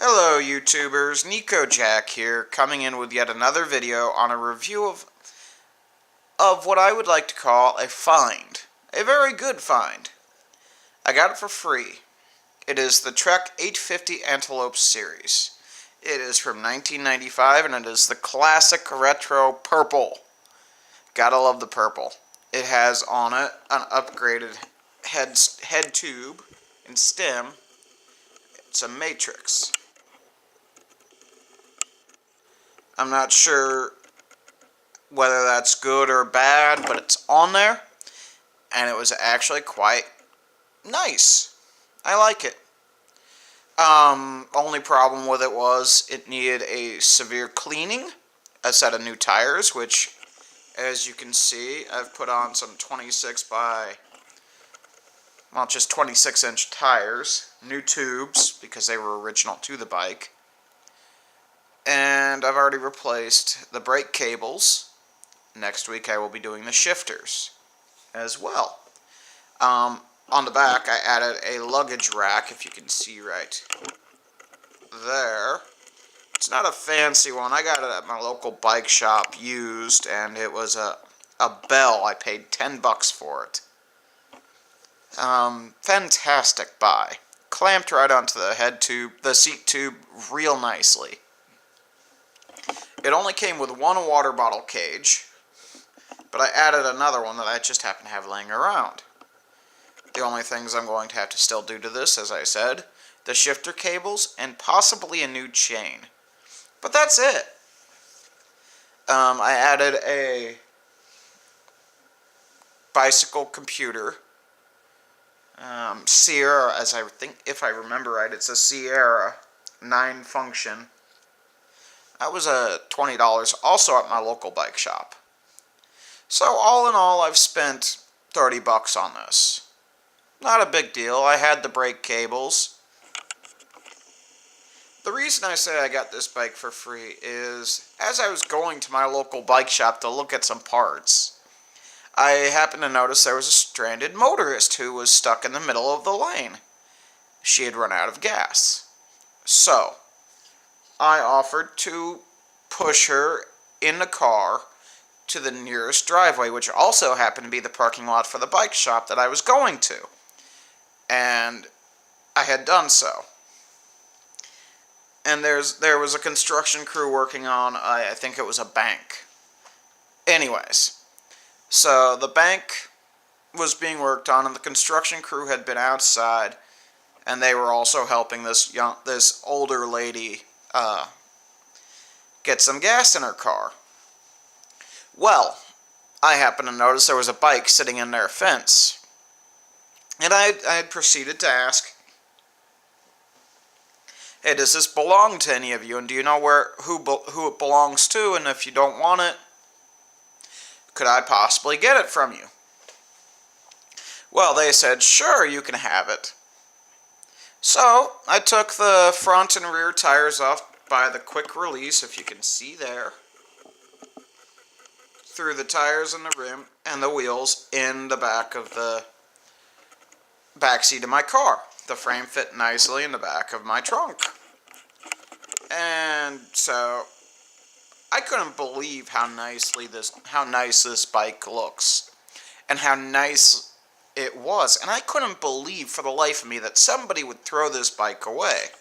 Hello YouTubers, Nico Jack here, coming in with yet another video on a review of what I would like to call a find. A very good find. I got it for free. It is the Trek 850 Antelope series. It is from 1995 and it is the classic retro purple. Gotta love the purple. It has on it an upgraded head tube and stem. It's a matrix. I'm not sure whether that's good or bad, but it's on there, and it was actually quite nice. I like it. Only problem with it was it needed a severe cleaning, a set of new tires, which, as you can see, I've put on some 26 inch tires, new tubes, because they were original to the bike. And I've already replaced the brake cables. Next week I will be doing the shifters as well. On the back I added a luggage rack, if you can see right there. It's not a fancy one. I got it at my local bike shop used, and it was a Bell. I paid $10 for it. Fantastic buy. Clamped right onto the seat tube real nicely. It only came with one water bottle cage, but I added another one that I just happen to have laying around. The only things I'm going to have to still do to this, as I said, the shifter cables and possibly a new chain. But that's it. I added a bicycle computer. Sierra, as I think, if I remember right, it's a Sierra 9 function. That was $20 also at my local bike shop. So all in all, I've spent $30 on this. Not a big deal. I had the brake cables. The reason I say I got this bike for free is, as I was going to my local bike shop to look at some parts, I happened to notice there was a stranded motorist who was stuck in the middle of the lane. She had run out of gas. So I offered to push her in the car to the nearest driveway, which also happened to be the parking lot for the bike shop that I was going to. And I had done so. And there was a construction crew working on, I think it was a bank. Anyways, so the bank was being worked on, and the construction crew had been outside, and they were also helping this older lady get some gas in her car. Well, I happened to notice there was a bike sitting in their fence, and I had proceeded to ask, "Hey, does this belong to any of you? And do you know who it belongs to? And if you don't want it, could I possibly get it from you?" Well, they said, "Sure, you can have it." So I took the front and rear tires off by the quick release, if you can see there, threw the tires and the rim and the wheels in the back of the back seat of my car. The frame fit nicely in the back of my trunk. And so I couldn't believe how nice this bike looks and how nice it was. And I couldn't believe for the life of me that somebody would throw this bike away.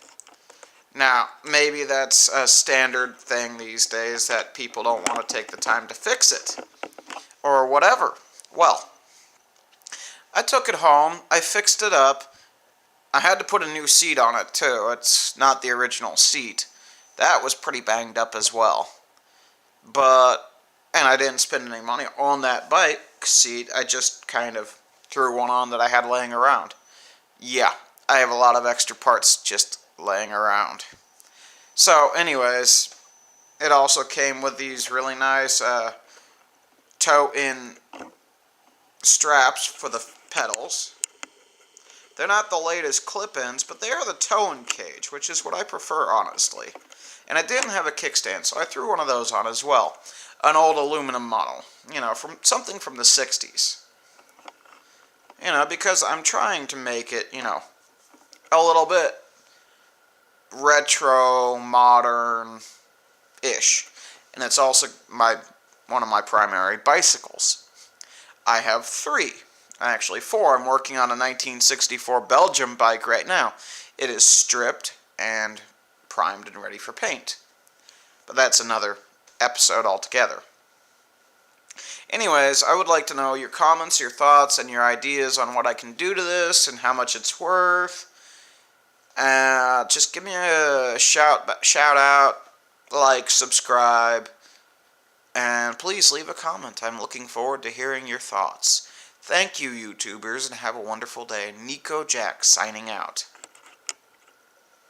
Now, maybe that's a standard thing these days, that people don't want to take the time to fix it, or whatever. Well, I took it home, I fixed it up. I had to put a new seat on it too. It's not the original seat. That was pretty banged up as well. And I didn't spend any money on that bike seat. I just kind of threw one on that I had laying around. Yeah, I have a lot of extra parts just laying around. So anyways, it also came with these really nice toe-in straps for the pedals. They're not the latest clip-ins, but they are the toe-in cage, which is what I prefer, honestly. And it didn't have a kickstand, so I threw one of those on as well. An old aluminum model, from something from the 60s. Because I'm trying to make it, a little bit retro, modern-ish. And it's also one of my primary bicycles. I have 3. Actually 4. I'm working on a 1964 Belgium bike right now. It is stripped and primed and ready for paint. But that's another episode altogether. Anyways, I would like to know your comments, your thoughts, and your ideas on what I can do to this and how much it's worth. Just give me a shout out, like, subscribe, and please leave a comment. I'm looking forward to hearing your thoughts. Thank you, YouTubers, and have a wonderful day. Nico Jack signing out.